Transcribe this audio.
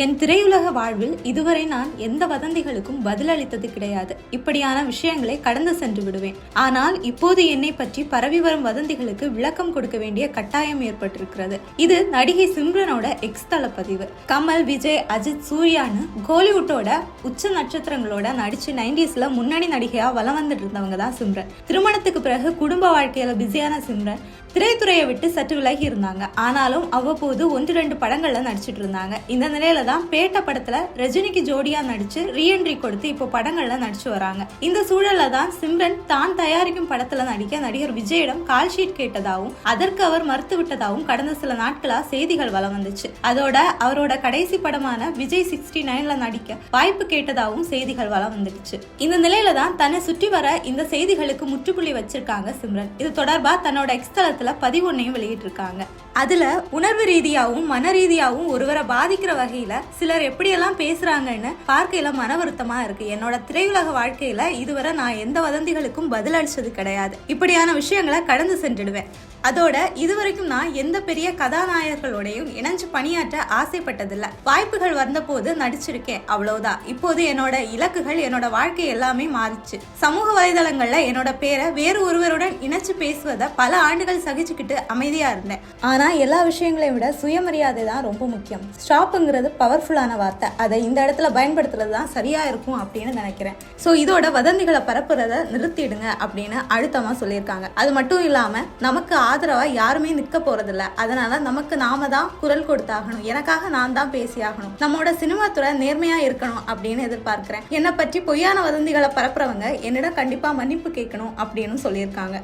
என் திரையுலக வாழ்வில் இதுவரை நான் எந்த வதந்திகளுக்கும் பதிலளித்தது கிடையாது. இப்படியான விஷயங்களை கடந்து சென்று விடுவேன். ஆனால் இப்போது என்னை பற்றி பரவி வரும் வதந்திகளுக்கு விளக்கம் கொடுக்க வேண்டிய கட்டாயம் ஏற்பட்டிருக்கிறது. இது நடிகை சிம்ரனோட எக்ஸ் தள பதிவு. கமல், விஜய், அஜித், சூர்யான்னு கோலிவுட்டோட உச்ச நட்சத்திரங்களோட நடிச்சு 90ஸ்ல முன்னணி நடிகையா வலம் வந்துட்டு இருந்தவங்க தான் சிம்ரன். திருமணத்துக்கு பிறகு குடும்ப வாழ்க்கையில பிஸியான சிம்ரன் திரைத்துறையை விட்டு சற்று விலகி இருந்தாங்க. ஆனாலும் அவ்வப்போது 1-2 படங்கள்ல நடிச்சிட்டு இருந்தாங்க. இந்த நிலையில தான் பேட்ட படத்துல ரஜினிக்கு ஜோடியா நடிச்சு ரீஎன்ட்ரி கொடுத்து இப்போ படங்கள்ல நடிச்சு வராங்க. இந்த சூழல்ல தான் சிம்ரன் தான் தயாரிக்கும் படத்துல நடிக்க நடிகர் விஜயிடம் கால் ஷீட் கேட்டதாகவும் அதற்கு அவர் மறுத்து விட்டதாகவும் கடந்த சில நாட்களா செய்திகள் வலம் வந்துச்சு. அதோட அவரோட கடைசி படமான விஜய் 69ல நடிக்க வாய்ப்பு கேட்டதாகவும் செய்திகள் வலம் வந்துடுச்சு. இந்த நிலையில தான் தன்னை சுற்றி வர இந்த செய்திகளுக்கு முற்றுப்புள்ளி வச்சிருக்காங்க சிம்ரன். இது தொடர்பா தன்னோட எக்ஸ் தளத்துல பதிவு ஒன்னையும் வெளியிட்டு இருக்காங்க. அதுல உணர்வு ரீதியாகவும் மன ரீதியாகவும் ஒருவரை பாதிக்கிற வகையில சிலர் எப்படியெல்லாம் பேசுறாங்கன்னு பார்க்கையில மன வருத்தமா இருக்கு. என்னோட திரையுலக வாழ்க்கையில இதுவரை நான் எந்த வதந்திகளுக்கும் பதில் அளிச்சது கிடையாது. இப்படியான விஷயங்களை கடந்து சென்றுடுவேன். அதோட இதுவரைக்கும் நான் எந்த பெரிய கதாநாயகர்களோடையும் இணைஞ்சு பணியாற்ற ஆசைப்பட்டதில்லை. வாய்ப்புகள் வந்த போது நடிச்சிருக்கேன், அவ்வளவுதான். இப்போது என்னோட இலக்குகள், என்னோட வாழ்க்கை எல்லாமே மாறிச்சு. சமூக வலைதளங்கள்ல என்னோட பேரை வேறு ஒருவருடன் இணைச்சு பேசுவதை பல ஆண்டுகள் சகிச்சுக்கிட்டு அமைதியா இருந்தேன். ஆனா எல்லா விஷயங்களையும் விட சுயமரியாதை தான் ரொம்ப முக்கியம். ஸ்டாப்புங்கிறது பவர்ஃபுல்லான வார்த்தை. அதை இந்த இடத்துல பயன்படுத்துறது தான் சரியா இருக்கும் அப்படின்னு நினைக்கிறேன். ஸோ இதோட வதந்திகளை பரப்புறதை நிறுத்திடுங்க அப்படின்னு அழுத்தமா சொல்லியிருக்காங்க. அது மட்டும் இல்லாம நமக்கு ஆதரவா யாருமே நிற்க போறதில்ல. அதனால நமக்கு நாம தான் குரல் கொடுத்தாகணும். எனக்காக நான் தான் பேசியாகணும். நம்மளோட சினிமா துறை நேர்மையா இருக்கணும் அப்படின்னு எதிர்பார்க்கிறேன். என்னை பற்றி பொய்யான வதந்திகளை பரப்புறவங்க என்னிடம் கண்டிப்பா மன்னிப்பு கேட்கணும் அப்படின்னு சொல்லியிருக்காங்க.